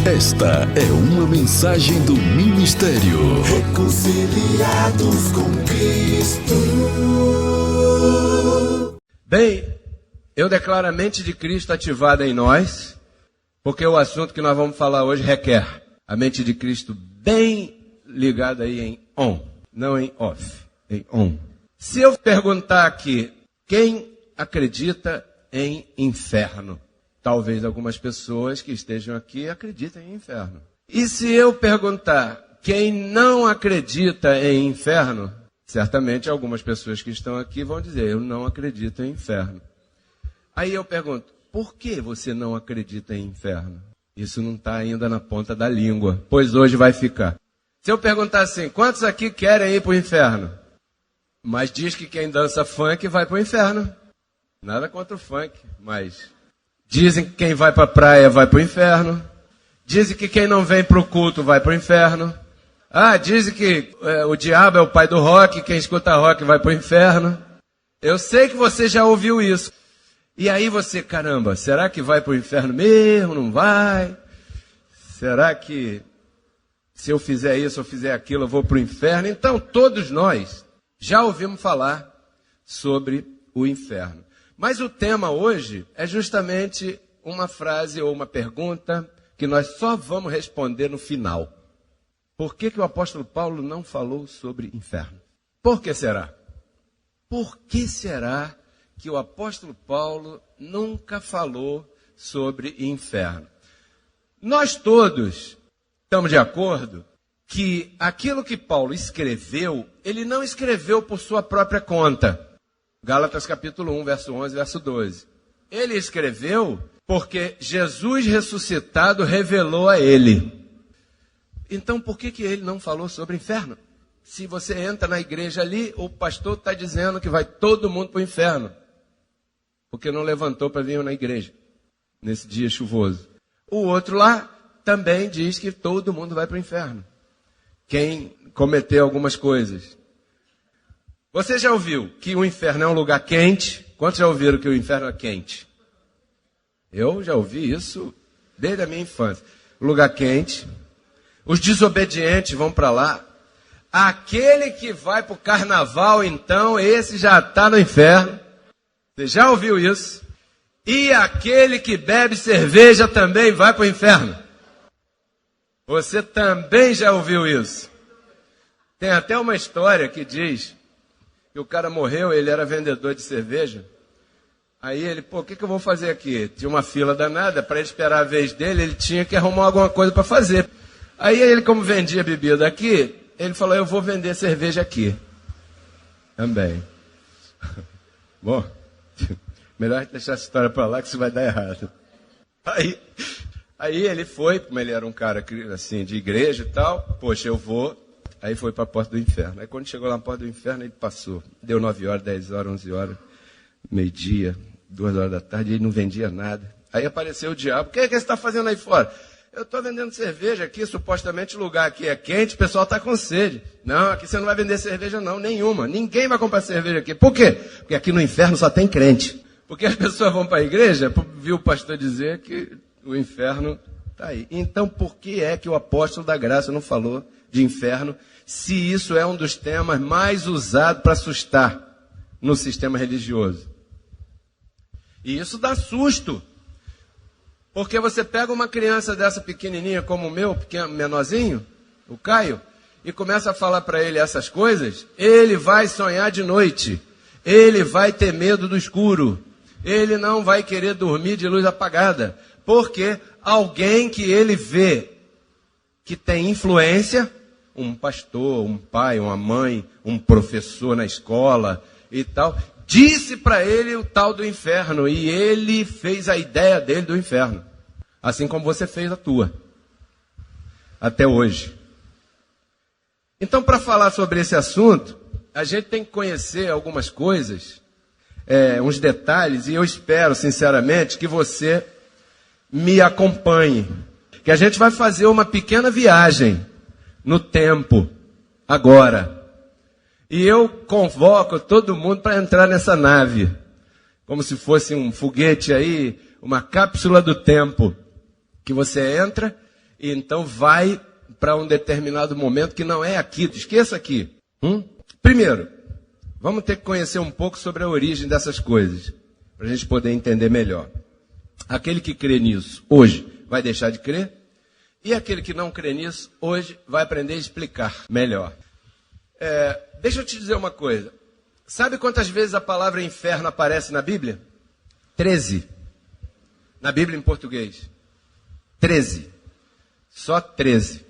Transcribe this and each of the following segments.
Esta é uma mensagem do Ministério Reconciliados com Cristo. Bem, eu declaro a mente de Cristo ativada em nós, porque o assunto que nós vamos falar hoje requer a mente de Cristo bem ligada aí em on, não em off, em on. Se eu perguntar aqui, quem acredita em inferno? Talvez algumas pessoas que estejam aqui acreditem em inferno. E se eu perguntar, quem não acredita em inferno? Certamente algumas pessoas que estão aqui vão dizer, eu não acredito em inferno. Aí eu pergunto, por que você não acredita em inferno? Isso não está ainda na ponta da língua, pois hoje vai ficar. Se eu perguntar assim, quantos aqui querem ir para o inferno? Mas diz que quem dança funk vai para o inferno. Nada contra o funk, mas dizem que quem vai para a praia vai para o inferno. Dizem que quem não vem para o culto vai para o inferno. Dizem que o diabo é o pai do rock, quem escuta rock vai para o inferno. Eu sei que você já ouviu isso. E aí você, caramba, será que vai para o inferno mesmo? Não vai? Será que se eu fizer isso ou fizer aquilo eu vou para o inferno? Então todos nós já ouvimos falar sobre o inferno. Mas o tema hoje é justamente uma frase ou uma pergunta que nós só vamos responder no final. Por que o apóstolo Paulo não falou sobre inferno? Por que será? Por que será que o apóstolo Paulo nunca falou sobre inferno? Nós todos estamos de acordo que aquilo que Paulo escreveu, ele não escreveu por sua própria conta. Gálatas capítulo 1, verso 11, verso 12. Ele escreveu porque Jesus ressuscitado revelou a ele. Então por que ele não falou sobre inferno? Se você entra na igreja ali, o pastor está dizendo que vai todo mundo para o inferno. Porque não levantou para vir na igreja, nesse dia chuvoso. O outro lá também diz que todo mundo vai para o inferno. Quem cometeu algumas coisas. Você já ouviu que o inferno é um lugar quente? Quantos já ouviram que o inferno é quente? Eu já ouvi isso desde a minha infância. Lugar quente. Os desobedientes vão para lá. Aquele que vai para o carnaval, então, esse já está no inferno. Você já ouviu isso? E aquele que bebe cerveja também vai para o inferno. Você também já ouviu isso? Tem até uma história que diz que o cara morreu, ele era vendedor de cerveja. Aí ele, o que eu vou fazer aqui? Tinha uma fila danada, para ele esperar a vez dele, ele tinha que arrumar alguma coisa para fazer. Aí ele, como vendia bebida aqui, ele falou, eu vou vender cerveja aqui. Também. Bom, melhor deixar essa história para lá, que isso vai dar errado. Aí ele foi, como ele era um cara assim, de igreja e tal, poxa, eu vou. Aí foi para a porta do inferno. Aí quando chegou lá na porta do inferno, ele passou. Deu 9 horas, 10 horas, 11 horas, meio-dia, 2 horas da tarde, e ele não vendia nada. Aí apareceu o diabo. O que você está fazendo aí fora? Eu estou vendendo cerveja aqui, supostamente o lugar aqui é quente, o pessoal está com sede. Não, aqui você não vai vender cerveja não, nenhuma. Ninguém vai comprar cerveja aqui. Por quê? Porque aqui no inferno só tem crente. Porque as pessoas vão para a igreja, viu o pastor dizer que o inferno está aí. Então por que é que o apóstolo da graça não falou de inferno, se isso é um dos temas mais usados para assustar no sistema religioso? E isso dá susto. Porque você pega uma criança dessa pequenininha como o meu, pequeno, menorzinho, o Caio, e começa a falar para ele essas coisas, ele vai sonhar de noite, ele vai ter medo do escuro, ele não vai querer dormir de luz apagada, porque alguém que ele vê que tem influência, um pastor, um pai, uma mãe, um professor na escola e tal, disse para ele o tal do inferno, e ele fez a ideia dele do inferno. Assim como você fez a tua. Até hoje. Então, para falar sobre esse assunto, a gente tem que conhecer algumas coisas, uns detalhes, e eu espero, sinceramente, que você me acompanhe. Que a gente vai fazer uma pequena viagem no tempo, agora. E eu convoco todo mundo para entrar nessa nave, como se fosse um foguete aí, uma cápsula do tempo, que você entra e então vai para um determinado momento que não é aqui. Esqueça aqui. Primeiro, vamos ter que conhecer um pouco sobre a origem dessas coisas, para a gente poder entender melhor. Aquele que crê nisso hoje vai deixar de crer, e aquele que não crê nisso hoje vai aprender a explicar melhor. Deixa eu te dizer uma coisa. Sabe quantas vezes a palavra inferno aparece na Bíblia? 13. Na Bíblia em português. 13. Só 13.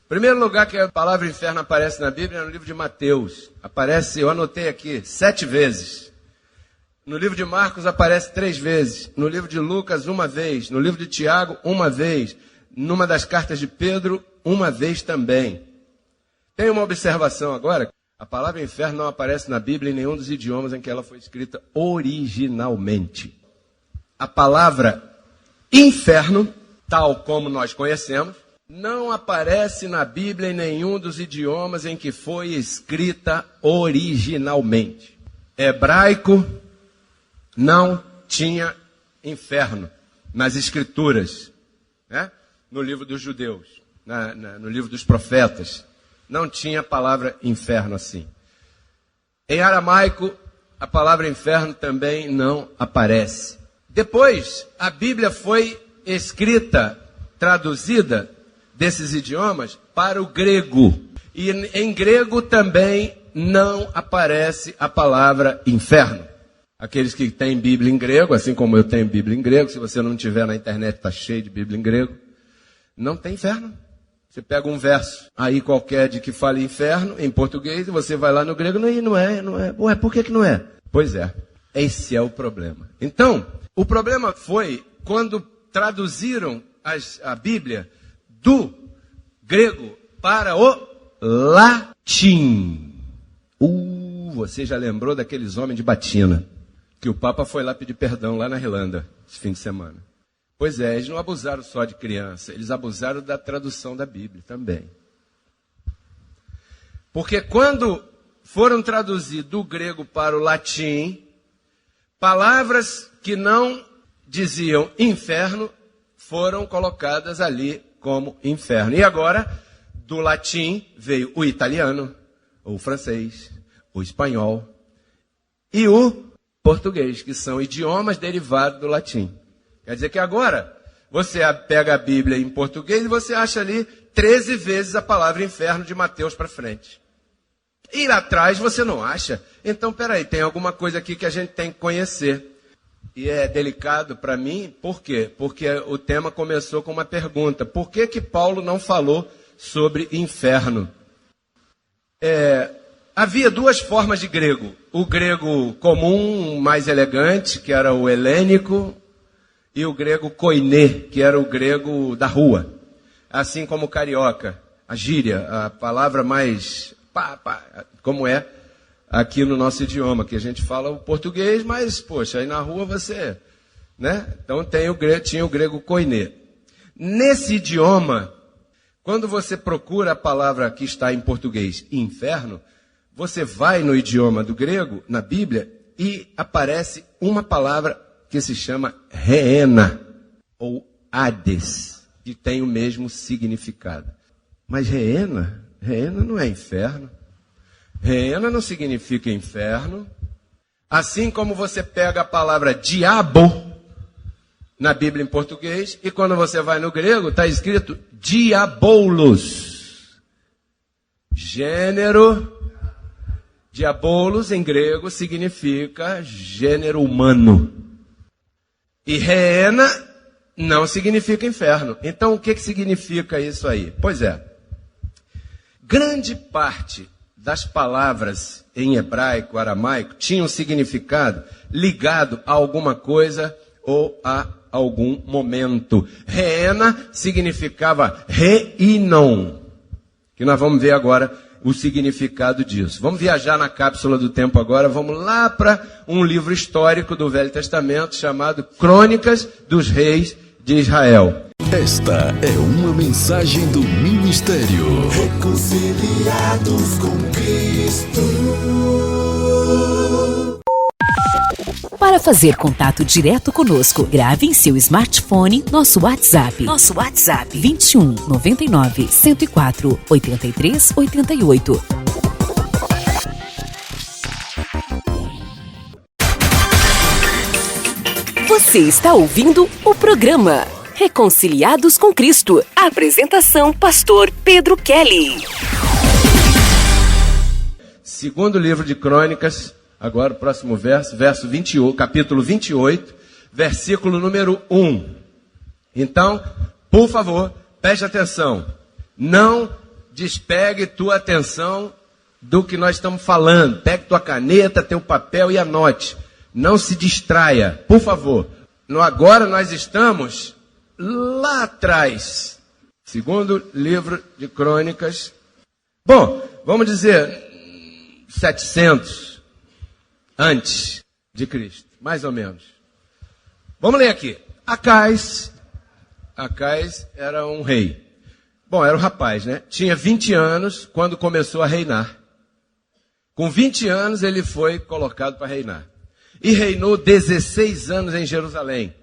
Primeiro lugar que a palavra inferno aparece na Bíblia é no livro de Mateus. Aparece, eu anotei aqui, 7 vezes. No livro de Marcos aparece 3 vezes. No livro de Lucas, 1 vez. No livro de Tiago, 1 vez. Numa das cartas de Pedro, 1 vez também. Tem uma observação agora. A palavra inferno não aparece na Bíblia em nenhum dos idiomas em que ela foi escrita originalmente. A palavra inferno, tal como nós conhecemos, não aparece na Bíblia em nenhum dos idiomas em que foi escrita originalmente. Hebraico não tinha inferno nas Escrituras, né? No livro dos judeus, no livro dos profetas. Não tinha a palavra inferno assim. Em aramaico, a palavra inferno também não aparece. Depois, a Bíblia foi escrita, traduzida desses idiomas para o grego. E em grego também não aparece a palavra inferno. Aqueles que têm Bíblia em grego, assim como eu tenho Bíblia em grego, se você não tiver na internet, está cheio de Bíblia em grego, não tem inferno. Você pega um verso aí qualquer de que fala inferno, em português, e você vai lá no grego, não é. Ué, por que não é? Pois é, esse é o problema. Então, o problema foi quando traduziram a Bíblia do grego para o latim. Você já lembrou daqueles homens de batina, que o Papa foi lá pedir perdão lá na Irlanda, esse fim de semana. Pois é, eles não abusaram só de criança, eles abusaram da tradução da Bíblia também. Porque quando foram traduzir do grego para o latim, palavras que não diziam inferno foram colocadas ali como inferno. E agora, do latim veio o italiano, o francês, o espanhol e o português, que são idiomas derivados do latim. Quer dizer que agora você pega a Bíblia em português e você acha ali 13 vezes a palavra inferno de Mateus para frente. E lá atrás você não acha? Então, peraí, tem alguma coisa aqui que a gente tem que conhecer. E é delicado para mim, por quê? Porque o tema começou com uma pergunta. Por que Paulo não falou sobre inferno? Havia 2 formas de grego. O grego comum, mais elegante, que era o helênico, e o grego koiné, que era o grego da rua. Assim como o carioca, a gíria, a palavra mais como é aqui no nosso idioma, que a gente fala o português, mas, poxa, aí na rua você, né? Então tinha o grego koiné. Nesse idioma, quando você procura a palavra que está em português, inferno, você vai no idioma do grego, na Bíblia, e aparece uma palavra que se chama Reena, ou Hades, que tem o mesmo significado. Mas Reena não é inferno. Reena não significa inferno. Assim como você pega a palavra diabo na Bíblia em português, e quando você vai no grego, está escrito diabolos. Gênero, diabolos em grego significa gênero humano. E reena não significa inferno. Então o que significa isso aí? Pois é, grande parte das palavras em hebraico, aramaico, tinham significado ligado a alguma coisa ou a algum momento. Reena significava reinon, que nós vamos ver agora o significado disso. Vamos viajar na cápsula do tempo agora, vamos lá para um livro histórico do Velho Testamento chamado Crônicas dos Reis de Israel. Esta é uma mensagem do Ministério Reconciliados com Cristo. Para Para fazer contato direto conosco, grave em seu smartphone nosso WhatsApp. 21 99 104 83 88. Você está ouvindo o programa Reconciliados com Cristo. Apresentação, pastor Pedro Kelly. Segundo livro de Crônicas, agora o próximo verso, capítulo 28, versículo número 1. Então, por favor, preste atenção. Não despegue tua atenção do que nós estamos falando. Pegue tua caneta, teu papel e anote. Não se distraia, por favor. Agora nós estamos lá atrás. Segundo livro de Crônicas. Bom, vamos dizer 700 antes de Cristo, mais ou menos. Vamos ler aqui. Acais era um rei. Bom, era um rapaz, né? Tinha 20 anos quando começou a reinar. Com 20 anos ele foi colocado para reinar. E reinou 16 anos em Jerusalém.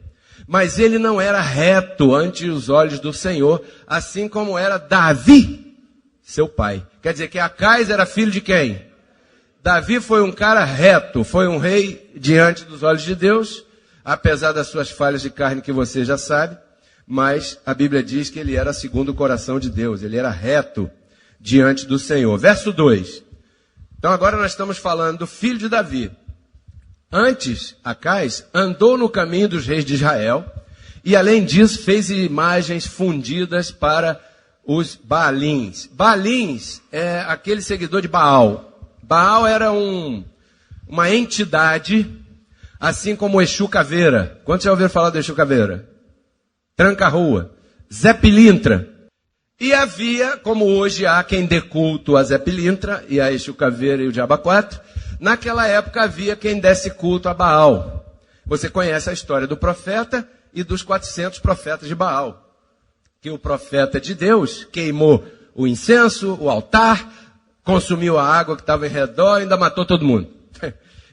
Mas ele não era reto ante os olhos do Senhor, assim como era Davi, seu pai. Quer dizer que Acais era filho de quem? Davi foi um cara reto, foi um rei diante dos olhos de Deus, apesar das suas falhas de carne que você já sabe, mas a Bíblia diz que ele era segundo o coração de Deus, ele era reto diante do Senhor. Verso 2. Então agora nós estamos falando do filho de Davi. Antes, Acais andou no caminho dos reis de Israel e, além disso, fez imagens fundidas para os Baalins. Baalins é aquele seguidor de Baal. Baal era uma entidade, assim como o Exu Caveira. Quantos já ouviram falar do Exu Caveira? Tranca-rua. Zé Pilintra. E havia, como hoje há quem dê culto a Zé Pilintra e a Exu Caveira e o Diabo 4, naquela época havia quem desse culto a Baal. Você conhece a história do profeta e dos 400 profetas de Baal. Que o profeta de Deus queimou o incenso, o altar, consumiu a água que estava em redor e ainda matou todo mundo.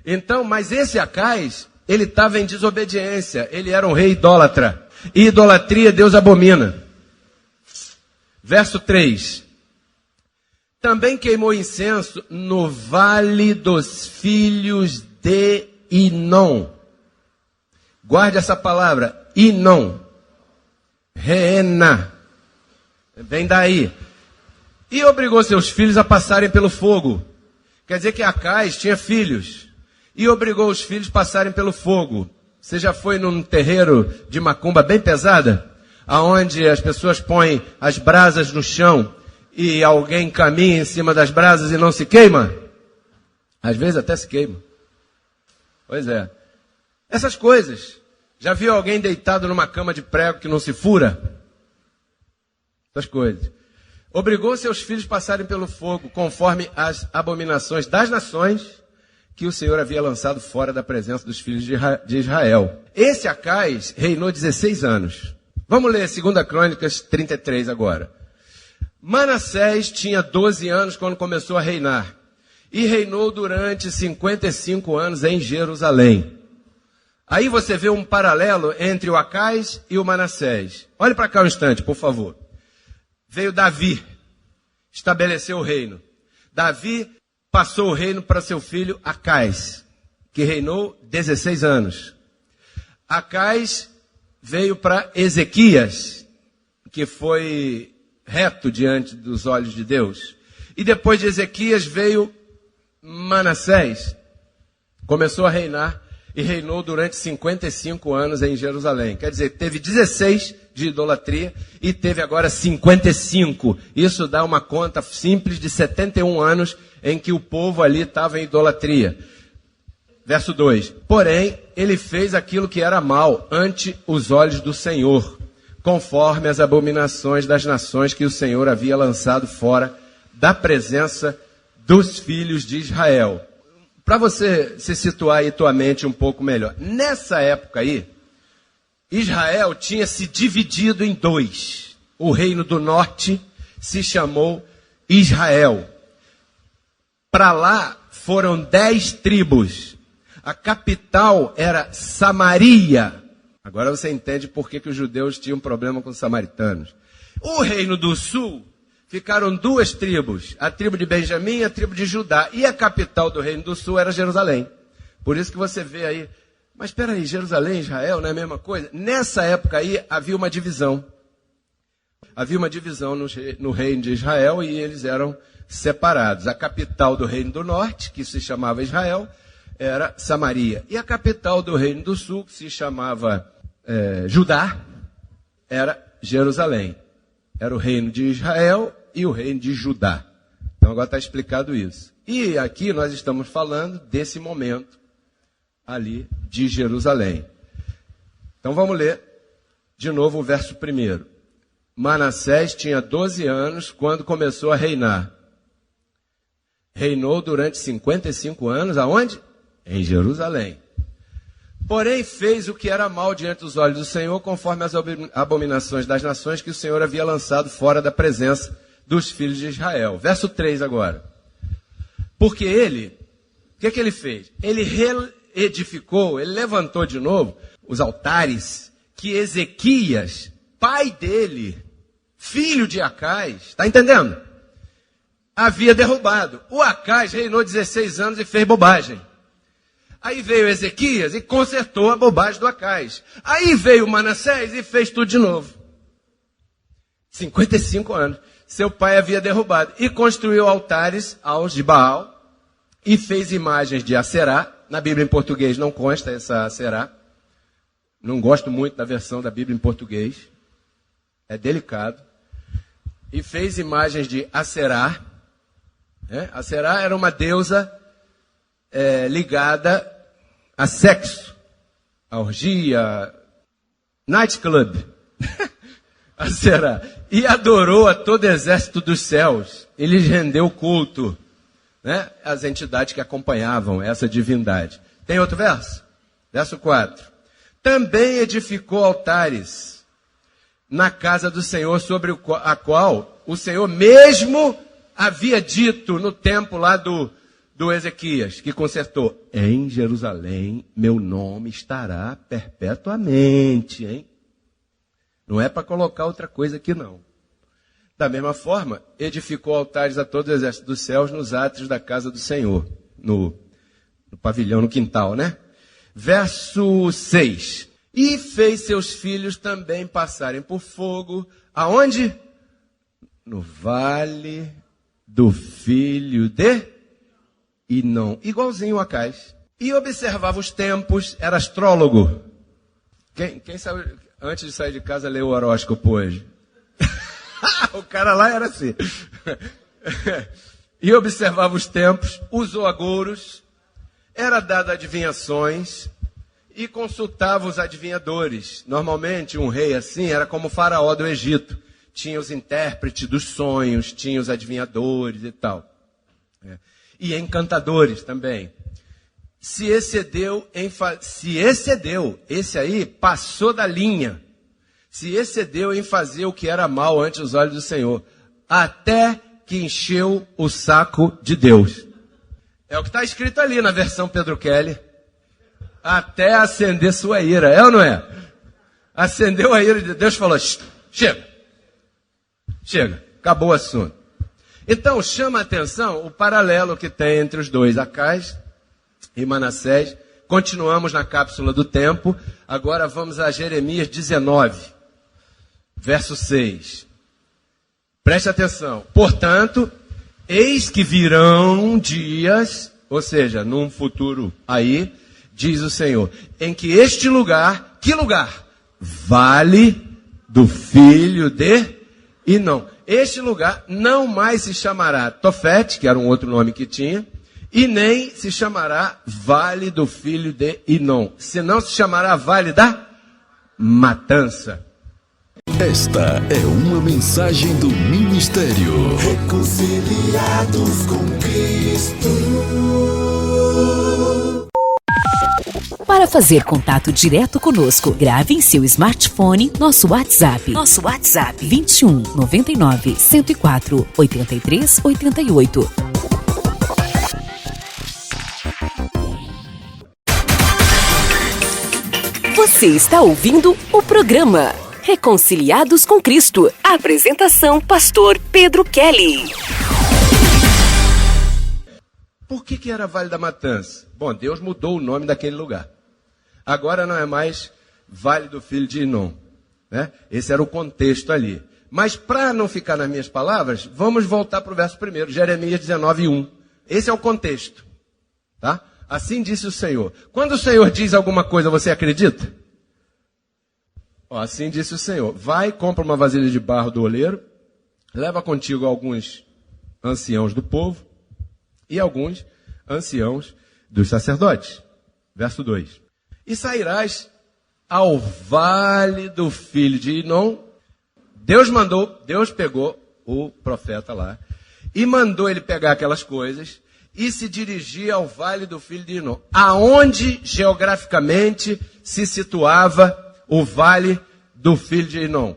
Então, mas esse Acais, ele estava em desobediência. Ele era um rei idólatra. E idolatria Deus abomina. Verso 3. Também queimou incenso no vale dos filhos de Inom. Guarde essa palavra, Inom. Reena. Vem daí. E obrigou seus filhos a passarem pelo fogo. Quer dizer que Acais tinha filhos. E obrigou os filhos a passarem pelo fogo. Você já foi num terreiro de macumba bem pesada? Aonde as pessoas põem as brasas no chão e alguém caminha em cima das brasas e não se queima? Às vezes até se queima. Pois é. Essas coisas. Já viu alguém deitado numa cama de prego que não se fura? Essas coisas. Obrigou seus filhos a passarem pelo fogo, conforme as abominações das nações que o Senhor havia lançado fora da presença dos filhos de Israel. Esse Acais reinou 16 anos. Vamos ler 2 Crônicas 33 agora. Manassés tinha 12 anos quando começou a reinar. E reinou durante 55 anos em Jerusalém. Aí você vê um paralelo entre o Acais e o Manassés. Olhe para cá um instante, por favor. Veio Davi, estabeleceu o reino. Davi passou o reino para seu filho Acais, que reinou 16 anos. Acais veio para Ezequias, que foi reto diante dos olhos de Deus. E depois de Ezequias veio Manassés. Começou a reinar e reinou durante 55 anos em Jerusalém. Quer dizer, teve 16 de idolatria e teve agora 55. Isso dá uma conta simples de 71 anos em que o povo ali estava em idolatria. Verso 2. Porém, ele fez aquilo que era mal ante os olhos do Senhor, conforme as abominações das nações que o Senhor havia lançado fora da presença dos filhos de Israel. Para você se situar aí tua mente um pouco melhor. Nessa época aí, Israel tinha se dividido em dois. O reino do norte se chamou Israel. Para lá foram 10 tribos. A capital era Samaria. Agora você entende por que os judeus tinham problema com os samaritanos. O reino do sul, ficaram duas tribos, a tribo de Benjamim e a tribo de Judá. E a capital do reino do sul era Jerusalém. Por isso que você vê aí, mas espera aí, Jerusalém e Israel não é a mesma coisa? Nessa época aí havia uma divisão. Havia uma divisão no reino de Israel e eles eram separados. A capital do reino do norte, que se chamava Israel, era Samaria. E a capital do reino do sul, que se chamava Judá, era Jerusalém. Era o reino de Israel e o reino de Judá. Então agora está explicado isso. E aqui nós estamos falando desse momento ali de Jerusalém. Então vamos ler de novo o verso 1. Manassés tinha 12 anos quando começou a reinar. Reinou durante 55 anos, aonde? Em Jerusalém. Porém fez o que era mal diante dos olhos do Senhor, conforme as abominações das nações que o Senhor havia lançado fora da presença dos filhos de Israel. Verso 3 agora. Porque ele, o que ele fez? Ele reedificou, ele levantou de novo os altares que Ezequias, pai dele, filho de Acais, está entendendo? Havia derrubado. O Acais reinou 16 anos e fez bobagem. Aí veio Ezequias e consertou a bobagem do Acais. Aí veio Manassés e fez tudo de novo. 55 anos. Seu pai havia derrubado. E construiu altares aos de Baal. E fez imagens de Aserá. Na Bíblia em português não consta essa Aserá. Não gosto muito da versão da Bíblia em português. É delicado. E fez imagens de Aserá. Aserá era uma deusa ligada a sexo, a orgia, nightclub. Aserá. E adorou a todo exército dos céus. E lhes rendeu culto. As entidades que acompanhavam essa divindade. Tem outro verso? Verso 4. Também edificou altares na casa do Senhor, sobre a qual o Senhor mesmo havia dito no tempo lá do Ezequias, que consertou: em Jerusalém meu nome estará perpetuamente, hein? Não é para colocar outra coisa aqui não. Da mesma forma, edificou altares a todo o exército dos céus nos átrios da casa do Senhor, no pavilhão, no quintal, né? Verso 6. E fez seus filhos também passarem por fogo, aonde? No vale do filho de Inom, igualzinho a Acais. E observava os tempos, era astrólogo. Quem sabe, antes de sair de casa, leu o horóscopo hoje? O cara lá era assim. E observava os tempos, usou agouros, era dado adivinhações e consultava os adivinhadores. Normalmente um rei assim era como o faraó do Egito. Tinha os intérpretes dos sonhos, tinha os adivinhadores e tal. E encantadores também. Se excedeu, esse aí passou da linha. Se excedeu em fazer o que era mal ante os olhos do Senhor, até que encheu o saco de Deus. É o que está escrito ali na versão Pedro Kelly. Até acender sua ira, é ou não é? Acendeu a ira de Deus e falou: chega, acabou o assunto. Então chama a atenção o paralelo que tem entre os dois, Acais e Manassés. Continuamos na cápsula do tempo, agora vamos a Jeremias 19. Verso 6. Preste atenção. Portanto, eis que virão dias, ou seja, num futuro aí, diz o Senhor, em que este lugar, que lugar? Vale do filho de Inom. Este lugar não mais se chamará Tofete, que era um outro nome que tinha, e nem se chamará Vale do filho de Inom, senão se chamará Vale da Matança. Esta é uma mensagem do Ministério. Reconciliados com Cristo. Para fazer contato direto conosco, grave em seu smartphone nosso WhatsApp. 21 99 104 83 88. Você está ouvindo o programa Reconciliados com Cristo. Apresentação, pastor Pedro Kelly. Por que era Vale da Matança? Bom, Deus mudou o nome daquele lugar. Agora não é mais Vale do Filho de Inom, né? Esse era o contexto ali. Mas para não ficar nas minhas palavras, vamos voltar para o verso 1, Jeremias 19:1. Esse é o contexto, tá? Assim disse o Senhor. Quando o Senhor diz alguma coisa, você acredita? Assim disse o Senhor. Vai, compra uma vasilha de barro do oleiro, leva contigo alguns anciãos do povo e alguns anciãos dos sacerdotes. Verso 2. E sairás ao vale do filho de Inom. Deus pegou o profeta lá e mandou ele pegar aquelas coisas e se dirigir ao vale do filho de Inom. Aonde geograficamente se situava o vale do filho de Inom?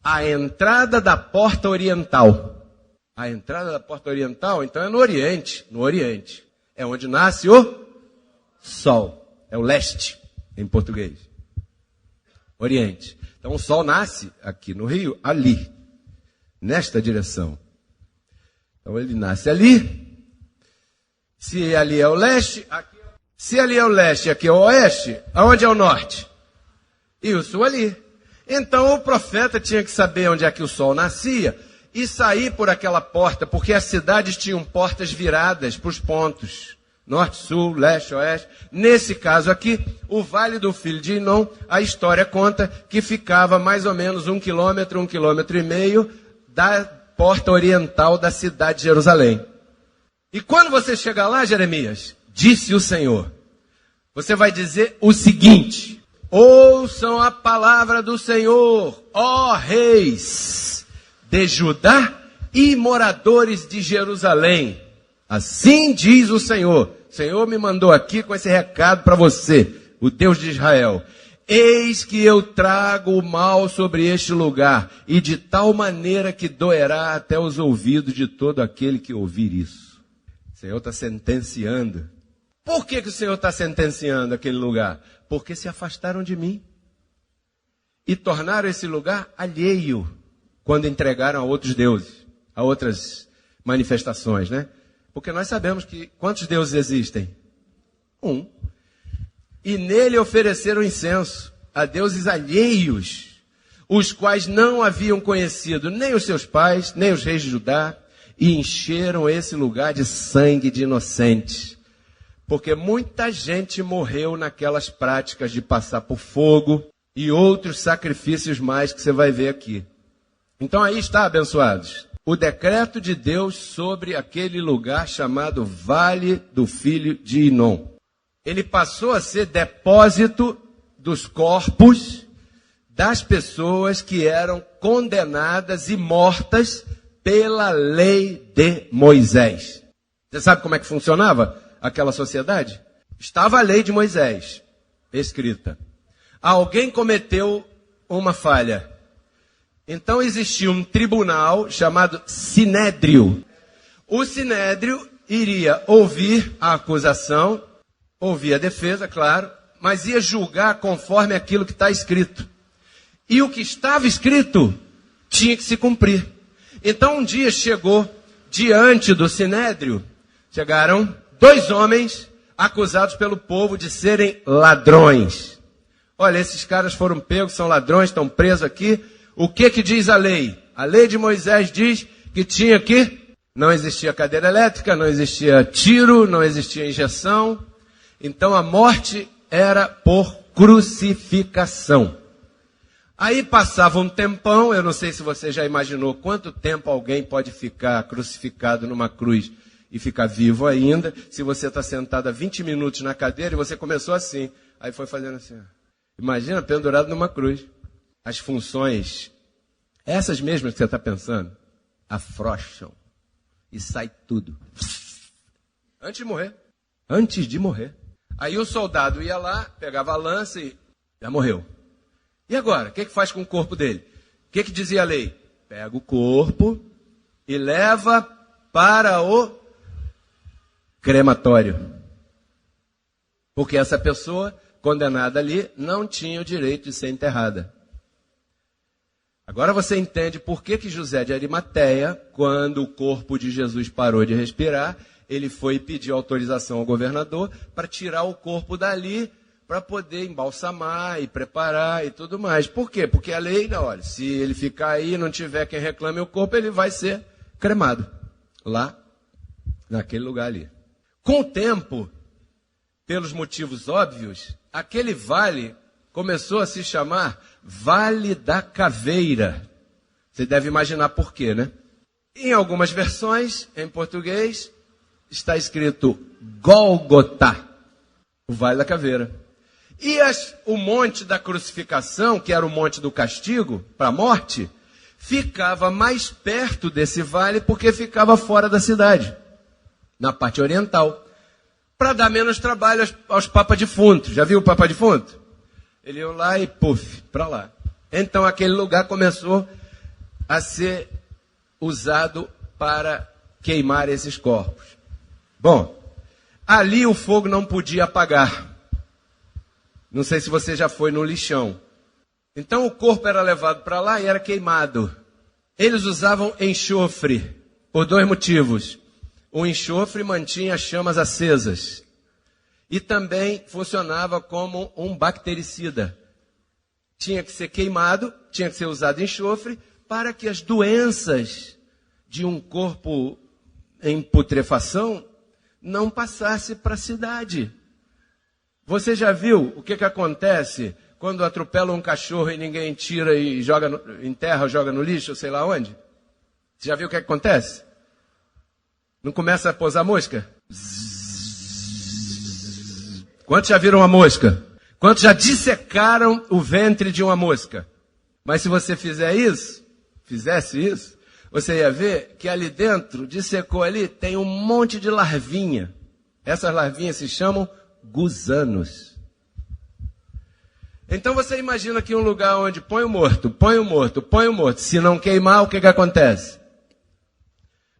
A entrada da porta oriental. A entrada da porta oriental, então, é no Oriente. No Oriente. É onde nasce o sol. É o leste, em português. Oriente. Então, o sol nasce aqui no Rio, ali. Nesta direção. Então, ele nasce ali. Se ali é o leste, aqui... Se ali é o leste, aqui é o oeste, aonde é o norte? E o sul ali. Então, o profeta tinha que saber onde é que o sol nascia e sair por aquela porta, porque as cidades tinham portas viradas para os pontos. Norte, sul, leste, oeste. Nesse caso aqui, o Vale do Filho de Inom, a história conta que ficava mais ou menos 1 quilômetro, 1,5 quilômetros da porta oriental da cidade de Jerusalém. E quando você chegar lá, Jeremias, disse o Senhor, você vai dizer o seguinte: ouçam a palavra do Senhor, ó reis de Judá e moradores de Jerusalém. Assim diz o Senhor. O Senhor me mandou aqui com esse recado para você, o Deus de Israel. Eis que eu trago o mal sobre este lugar, e de tal maneira que doerá até os ouvidos de todo aquele que ouvir isso. O Senhor está sentenciando. Por que o Senhor está sentenciando aquele lugar? Porque se afastaram de mim e tornaram esse lugar alheio quando entregaram a outros deuses, a outras manifestações, né? Porque nós sabemos que quantos deuses existem? Um. E nele ofereceram incenso a deuses alheios, os quais não haviam conhecido nem os seus pais, nem os reis de Judá, e encheram esse lugar de sangue de inocentes. Porque muita gente morreu naquelas práticas de passar por fogo e outros sacrifícios mais que você vai ver aqui. Então aí está, abençoados, o decreto de Deus sobre aquele lugar chamado Vale do Filho de Inom. Ele passou a ser depósito dos corpos das pessoas que eram condenadas e mortas pela lei de Moisés. Você sabe como é que funcionava aquela sociedade? Estava a lei de Moisés escrita. Alguém cometeu uma falha. Então existia um tribunal chamado Sinédrio. O Sinédrio iria ouvir a acusação, ouvir a defesa, claro, mas ia julgar conforme aquilo que está escrito. E o que estava escrito tinha que se cumprir. Então um dia chegou diante do Sinédrio, chegaram 2 homens acusados pelo povo de serem ladrões. Olha, esses caras foram pegos, são ladrões, estão presos aqui. O que diz a lei? A lei de Moisés diz que tinha que... Não existia cadeira elétrica, não existia tiro, não existia injeção. Então a morte era por crucificação. Aí passava um tempão, eu não sei se você já imaginou quanto tempo alguém pode ficar crucificado numa cruz e ficar vivo ainda, se você está sentado há 20 minutos na cadeira e você começou assim, aí foi fazendo assim. Imagina, pendurado numa cruz. As funções, essas mesmas que você está pensando, afrouxam e sai tudo. Antes de morrer. Antes de morrer. Aí o soldado ia lá, pegava a lança e já morreu. E agora? O que faz com o corpo dele? O que dizia a lei? Pega o corpo e leva para o crematório. Porque essa pessoa condenada ali, não tinha o direito de ser enterrada. Agora você entende por que José de Arimateia, quando o corpo de Jesus parou de respirar, ele foi e pediu autorização ao governador para tirar o corpo dali, para poder embalsamar e preparar e tudo mais. Por quê? Porque a lei, olha, se ele ficar aí e não tiver quem reclame o corpo, ele vai ser cremado lá, naquele lugar ali. Com o tempo, pelos motivos óbvios, aquele vale começou a se chamar Vale da Caveira. Você deve imaginar por quê, né? Em algumas versões, em português, está escrito Gólgota, o Vale da Caveira. E o monte da crucificação, que era o monte do castigo para a morte, ficava mais perto desse vale porque ficava fora da cidade, na parte oriental, para dar menos trabalho aos papas defuntos. Já viu o papa defunto? Ele ia lá e puf, para lá. Então aquele lugar começou a ser usado para queimar esses corpos. Bom, ali o fogo não podia apagar. Não sei se você já foi no lixão. Então o corpo era levado para lá e era queimado. Eles usavam enxofre por dois motivos. O enxofre mantinha as chamas acesas. E também funcionava como um bactericida. Tinha que ser queimado, tinha que ser usado enxofre para que as doenças de um corpo em putrefação não passasse para a cidade. Você já viu o que acontece quando atropela um cachorro e ninguém tira e joga, enterra ou joga no lixo, sei lá onde? Você já viu o que acontece? Não começa a pousar mosca? Quantos já viram uma mosca? Quantos já dissecaram o ventre de uma mosca? Mas se você fizesse isso, você ia ver que ali dentro, dissecou ali, tem um monte de larvinha. Essas larvinhas se chamam gusanos. Então você imagina que um lugar onde põe o morto, se não queimar, o que acontece?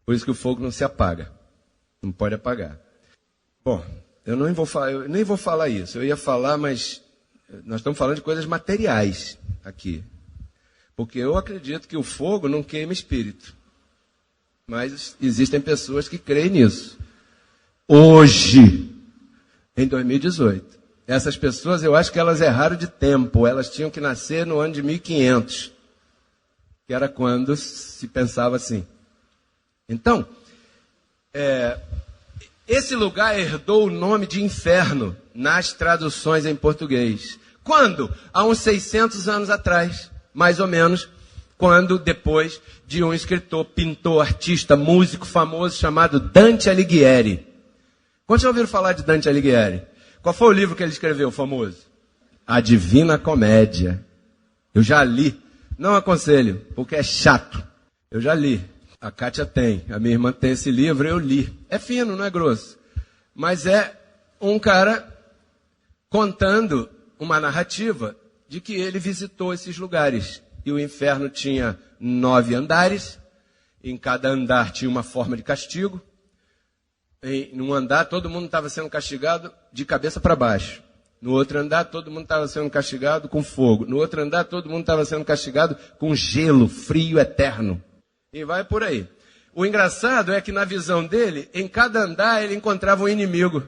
Por isso que o fogo não se apaga. Não pode apagar. Bom, eu nem vou falar isso. Eu ia falar, mas nós estamos falando de coisas materiais aqui. Porque eu acredito que o fogo não queima espírito. Mas existem pessoas que creem nisso. Hoje, em 2018. Essas pessoas, eu acho que elas erraram de tempo. Elas tinham que nascer no ano de 1500. Que era quando se pensava assim. Então, esse lugar herdou o nome de inferno nas traduções em português. Quando? Há uns 600 anos atrás, mais ou menos, quando depois de um escritor, pintor, artista, músico famoso chamado Dante Alighieri. Quantos já ouviram falar de Dante Alighieri? Qual foi o livro que ele escreveu, famoso? A Divina Comédia. Eu já li. Não aconselho, porque é chato. Eu já li. A Kátia tem. A minha irmã tem esse livro, eu li. É fino, não é grosso. Mas é um cara contando uma narrativa de que ele visitou esses lugares. E o inferno tinha 9 andares. Em cada andar tinha uma forma de castigo. Num andar, todo mundo estava sendo castigado de cabeça para baixo. No outro andar, todo mundo estava sendo castigado com fogo. No outro andar, todo mundo estava sendo castigado com gelo, frio eterno. E vai por aí. O engraçado é que na visão dele, em cada andar ele encontrava um inimigo.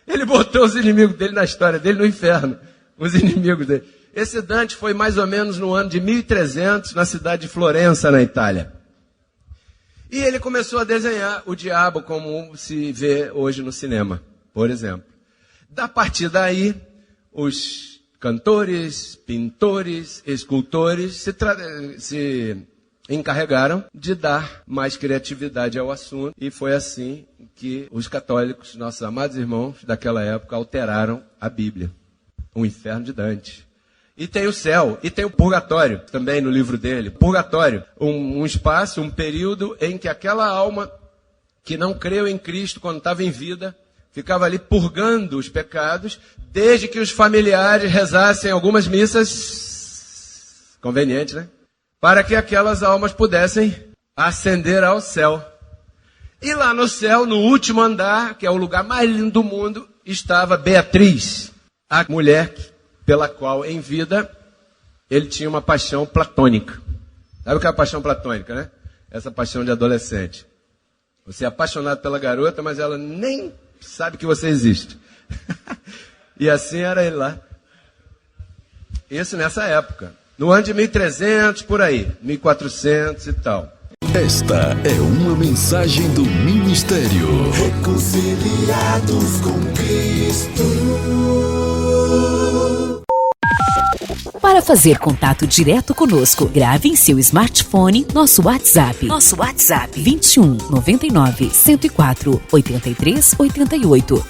Ele botou os inimigos dele na história dele no inferno. Os inimigos dele. Esse Dante foi mais ou menos no ano de 1300, na cidade de Florença, na Itália. E ele começou a desenhar o diabo como se vê hoje no cinema, por exemplo. Da partir daí, os cantores, pintores, escultores se encarregaram de dar mais criatividade ao assunto. E foi assim que os católicos, nossos amados irmãos daquela época, alteraram a Bíblia. O inferno de Dante. E tem o céu, e tem o purgatório, também no livro dele. Purgatório, um espaço, um período em que aquela alma que não creu em Cristo quando estava em vida, ficava ali purgando os pecados, desde que os familiares rezassem algumas missas, conveniente, né? Para que aquelas almas pudessem ascender ao céu. E lá no céu, no último andar, que é o lugar mais lindo do mundo, estava Beatriz. a mulher pela qual, em vida, ele tinha uma paixão platônica. Sabe o que é a paixão platônica, né? Essa paixão de adolescente. Você é apaixonado pela garota, mas ela nem sabe que você existe. E assim era ele lá. Isso nessa época. No ano de 1300, por aí. 1400 e tal. Esta é uma mensagem do Ministério. Reconciliados com Cristo. Para fazer contato direto conosco, grave em seu smartphone nosso WhatsApp. 21 99 104 83 88.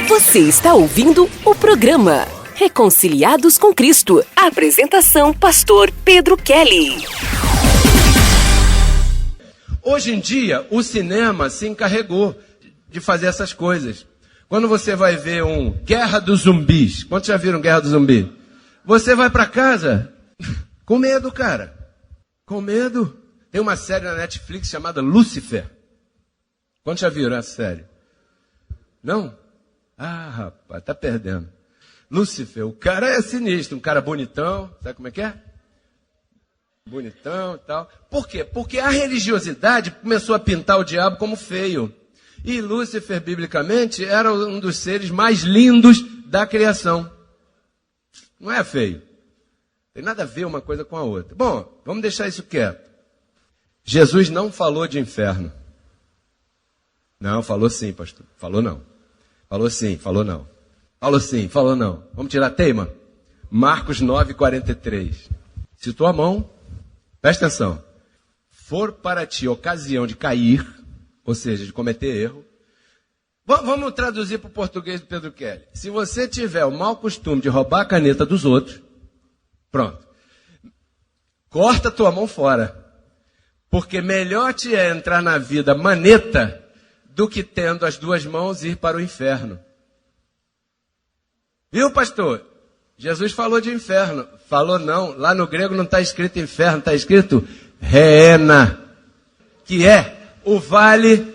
Você está ouvindo o programa Reconciliados com Cristo. Apresentação, pastor Pedro Kelly. Hoje em dia, o cinema se encarregou de fazer essas coisas. Quando você vai ver um Guerra dos Zumbis, quantos já viram Guerra dos Zumbis? Você vai para casa com medo, cara. Com medo. Tem uma série na Netflix chamada Lúcifer. Quantos já viram essa série? Não? Ah, rapaz, tá perdendo. Lúcifer, o cara é sinistro, um cara bonitão, sabe como é que é? Bonitão e tal. Por quê? Porque a religiosidade começou a pintar o diabo como feio. E Lúcifer, biblicamente, era um dos seres mais lindos da criação. Não é feio. Tem nada a ver uma coisa com a outra. Bom, vamos deixar isso quieto. Jesus não falou de inferno. Não, falou sim, pastor. Falou não. Falou sim, falou não. Falou sim, falou não. Vamos tirar a teima? Marcos 9:43. Se tua mão, presta atenção, for para ti ocasião de cair, ou seja, de cometer erro, vamos traduzir para o português do Pedro Kelly. Se você tiver o mau costume de roubar a caneta dos outros, pronto. Corta tua mão fora. Porque melhor te é entrar na vida maneta do que tendo as duas mãos ir para o inferno. Viu, pastor? Jesus falou de inferno. Falou não. Lá no grego não está escrito inferno, está escrito Reena, que é o vale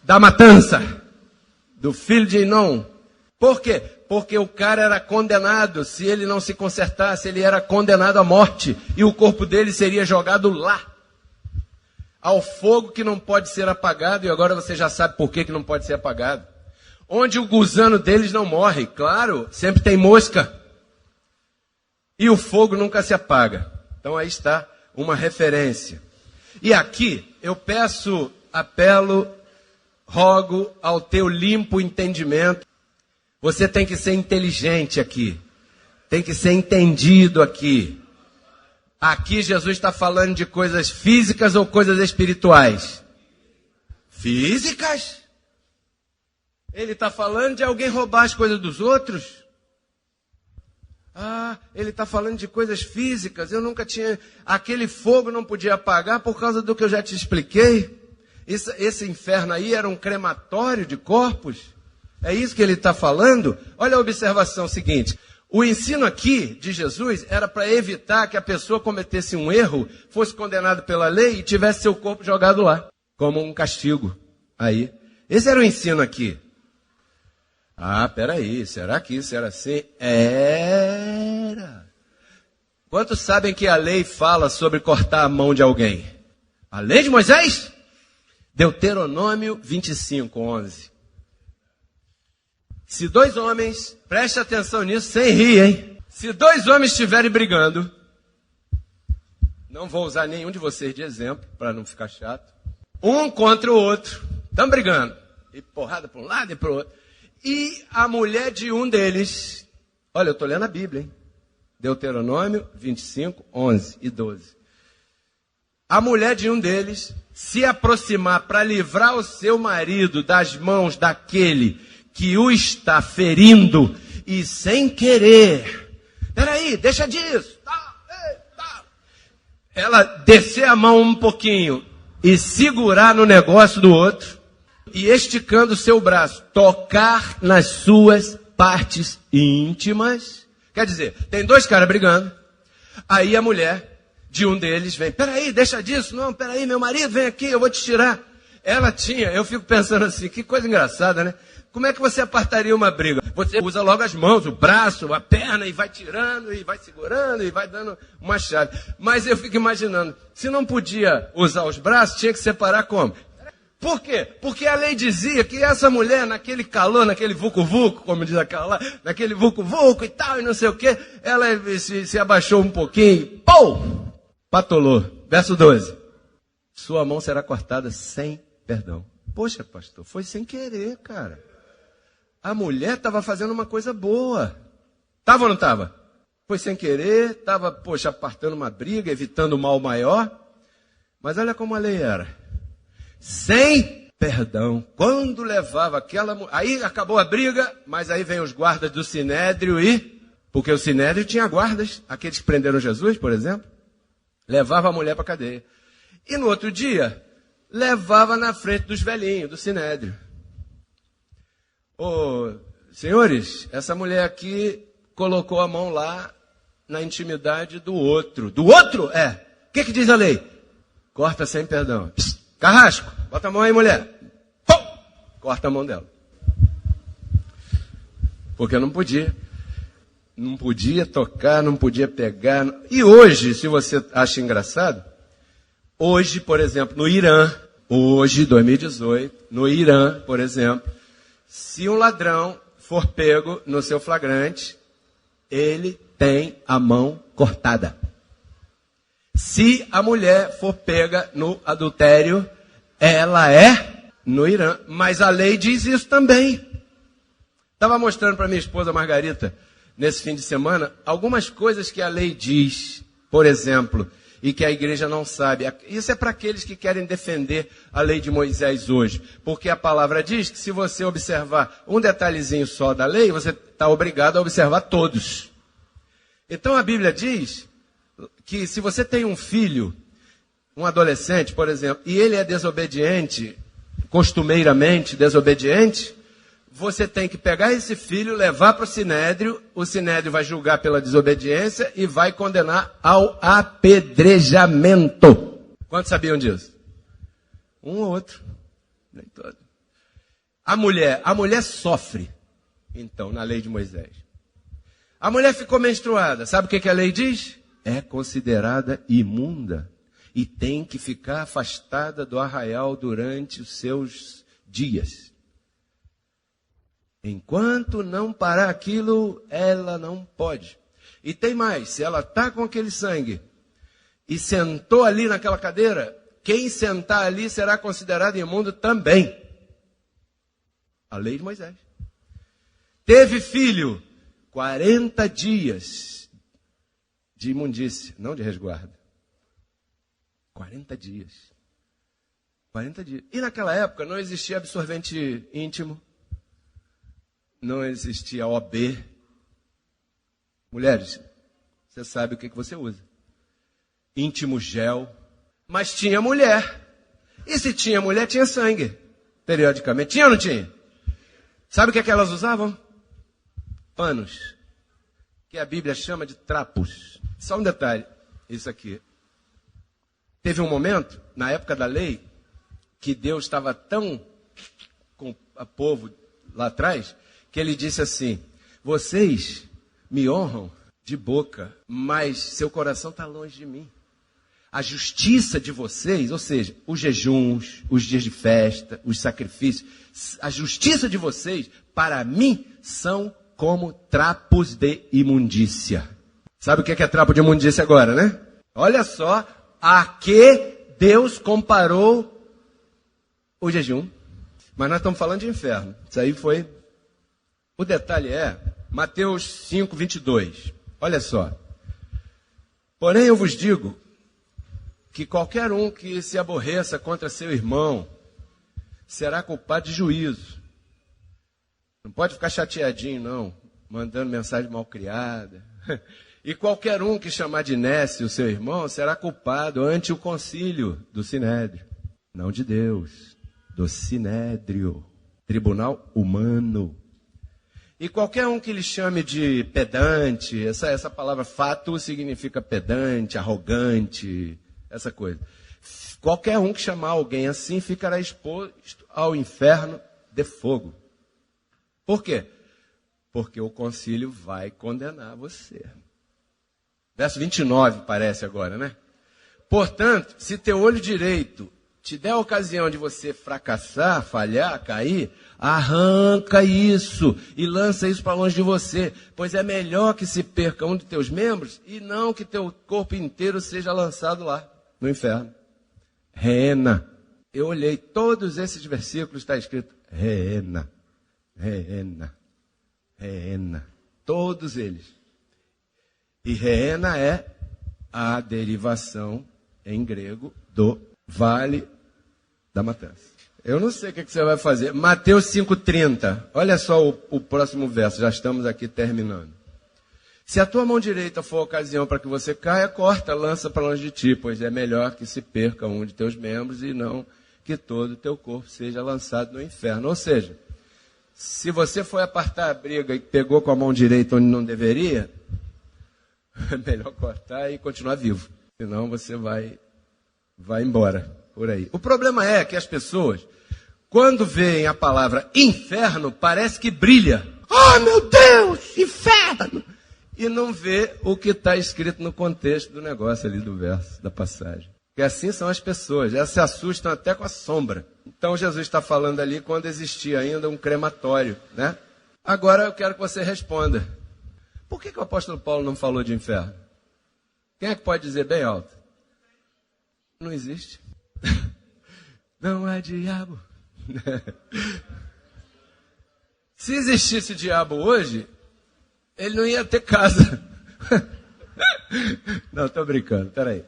da matança do filho de Inom. Por quê? Porque o cara era condenado. Se ele não se consertasse, ele era condenado à morte. E o corpo dele seria jogado lá, ao fogo que não pode ser apagado. E agora você já sabe por que não pode ser apagado. Onde o gusano deles não morre. Claro, sempre tem mosca. E o fogo nunca se apaga. Então aí está uma referência. E aqui eu peço, apelo, rogo ao teu limpo entendimento. Você tem que ser inteligente aqui. Tem que ser entendido aqui. Aqui Jesus está falando de coisas físicas ou coisas espirituais? Físicas? Ele está falando de alguém roubar as coisas dos outros? Ah, ele está falando de coisas físicas. Eu nunca tinha... Aquele fogo não podia apagar por causa do que eu já te expliquei. Esse inferno aí era um crematório de corpos. É isso que ele está falando? Olha a observação seguinte. O ensino aqui de Jesus era para evitar que a pessoa cometesse um erro, fosse condenado pela lei e tivesse seu corpo jogado lá, como um castigo. Aí, esse era o ensino aqui. Ah, peraí, será que isso era assim? Era. Quantos sabem que a lei fala sobre cortar a mão de alguém? A lei de Moisés? Deuteronômio 25:11. Se dois homens, preste atenção nisso sem rir, hein? Se dois homens estiverem brigando, não vou usar nenhum de vocês de exemplo, para não ficar chato. Um contra o outro, estão brigando. E porrada para um lado e para o outro. E a mulher de um deles, olha, eu estou lendo a Bíblia, hein? Deuteronômio 25, 11 e 12. A mulher de um deles se aproximar para livrar o seu marido das mãos daquele que o está ferindo e sem querer. Peraí, deixa disso. Ela descer a mão um pouquinho e segurar no negócio do outro. E esticando o seu braço, tocar nas suas partes íntimas. Quer dizer, tem dois caras brigando. Aí a mulher de um deles vem, peraí, deixa disso. Não, peraí, meu marido, vem aqui, eu vou te tirar. ela tinha, eu fico pensando assim, que coisa engraçada, né? Como é que você apartaria uma briga? Você usa logo as mãos, o braço, a perna, e vai tirando, e vai segurando, e vai dando uma chave. Mas eu fico imaginando, se não podia usar os braços, tinha que separar como? Por quê? Porque a lei dizia que essa mulher, naquele calor, naquele vucu-vucu, como diz aquela lá, naquele vucu-vucu e tal, e não sei o quê, ela se abaixou um pouquinho, pum! Patolou. Verso 12. Sua mão será cortada sem perdão. Poxa, pastor, foi sem querer, cara. A mulher estava fazendo uma coisa boa. Estava ou não estava? Foi sem querer, estava, poxa, apartando uma briga, evitando o mal maior. Mas olha como a lei era. Sem perdão. Quando levava aquela... Aí acabou a briga, mas aí vem os guardas do Sinédrio e... Porque o Sinédrio tinha guardas, aqueles que prenderam Jesus, por exemplo. Levava a mulher para a cadeia. E no outro dia, levava na frente dos velhinhos, do Sinédrio. Ô, senhores, essa mulher aqui colocou a mão lá na intimidade do outro. Do outro? É. O que diz a lei? Corta sem perdão. Psst, Carrasco, bota a mão aí, mulher. Pum! Corta a mão dela. Porque não podia. Não podia tocar, não podia pegar. E hoje, se você acha engraçado, hoje, por exemplo, no Irã, hoje, 2018, no Irã, por exemplo, se um ladrão for pego no seu flagrante, ele tem a mão cortada. Se a mulher for pega no adultério, ela é no Irã. Mas a lei diz isso também. Estava mostrando para minha esposa Margarita, nesse fim de semana, algumas coisas que a lei diz, por exemplo, e que a igreja não sabe. Isso é para aqueles que querem defender a lei de Moisés hoje. Porque a palavra diz que se você observar um detalhezinho só da lei, você está obrigado a observar todos. Então a Bíblia diz que se você tem um filho, um adolescente, por exemplo, e ele é desobediente, costumeiramente desobediente, você tem que pegar esse filho, levar para o Sinédrio vai julgar pela desobediência e vai condenar ao apedrejamento. Quantos sabiam disso? Um ou outro. Nem todo. A mulher sofre, então, na lei de Moisés. A mulher ficou menstruada. Sabe o que a lei diz? É considerada imunda e tem que ficar afastada do arraial durante os seus dias. Enquanto não parar aquilo, ela não pode. E tem mais, se ela está com aquele sangue e sentou ali naquela cadeira, quem sentar ali será considerado imundo também. A lei de Moisés. Teve filho, 40 dias de imundícia, não de resguardo. 40 dias. 40 dias. E naquela época não existia absorvente íntimo. Não existia OB. Mulheres, você sabe o que você usa. Íntimo gel. Mas tinha mulher. E se tinha mulher, tinha sangue. Periodicamente. Tinha ou não tinha? Sabe o que elas usavam? Panos. Que a Bíblia chama de trapos. Só um detalhe. Isso aqui. Teve um momento, na época da lei, que Deus estava tão com o povo lá atrás, que ele disse assim, vocês me honram de boca, mas seu coração está longe de mim. A justiça de vocês, ou seja, os jejuns, os dias de festa, os sacrifícios, a justiça de vocês, para mim, são como trapos de imundícia. Sabe o que é trapo de imundícia agora, né? Olha só a que Deus comparou o jejum. Mas nós estamos falando de inferno. Isso aí foi... O detalhe é, Mateus 5, 22. Olha só. Porém eu vos digo que qualquer um que se aborreça contra seu irmão será culpado de juízo. Não pode ficar chateadinho, não, mandando mensagem mal criada. E qualquer um que chamar de nécio o seu irmão será culpado ante o concílio do Sinédrio. Não de Deus, do Sinédrio, tribunal humano. E qualquer um que lhe chame de pedante, essa palavra fato significa pedante, arrogante, essa coisa. Qualquer um que chamar alguém assim ficará exposto ao inferno de fogo. Por quê? Porque o concílio vai condenar você. Verso 29 parece agora, né? Portanto, se teu olho direito te der a ocasião de você fracassar, falhar, cair, arranca isso e lança isso para longe de você, pois é melhor que se perca um de teus membros e não que teu corpo inteiro seja lançado lá, no inferno. Reena. Eu olhei todos esses versículos, está escrito reena, reena, reena. Todos eles. E reena é a derivação em grego do vale da matança. Eu não sei o que você vai fazer. Mateus 5,30. Olha só o próximo verso. Já estamos aqui terminando. Se a tua mão direita for a ocasião para que você caia, corta, lança para longe de ti, pois é melhor que se perca um de teus membros e não que todo o teu corpo seja lançado no inferno. Ou seja, se você foi apartar a briga e pegou com a mão direita onde não deveria, é melhor cortar e continuar vivo. Senão você vai embora por aí. O problema é que as pessoas, quando veem a palavra inferno, parece que brilha. Oh, meu Deus, inferno! E não vê o que está escrito no contexto do negócio ali do verso, da passagem. Porque assim são as pessoas, elas se assustam até com a sombra. Então Jesus está falando ali quando existia ainda um crematório, né? Agora eu quero que você responda. Por que o apóstolo Paulo não falou de inferno? Quem é que pode dizer bem alto? Não existe. Não há diabo. Se existisse diabo hoje, ele não ia ter casa. Não, estou brincando, peraí.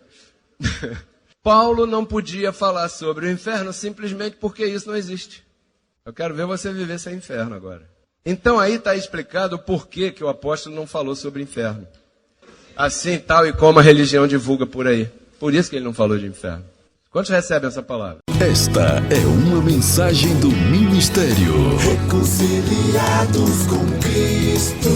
Paulo não podia falar sobre o inferno simplesmente porque isso não existe. Eu quero ver você viver sem inferno agora. Então aí está explicado o porquê que o apóstolo não falou sobre inferno. Assim, tal e como a religião divulga por aí. Por isso que ele não falou de inferno. Quantos recebem essa palavra? Esta é uma mensagem do Ministério. Reconciliados com Cristo.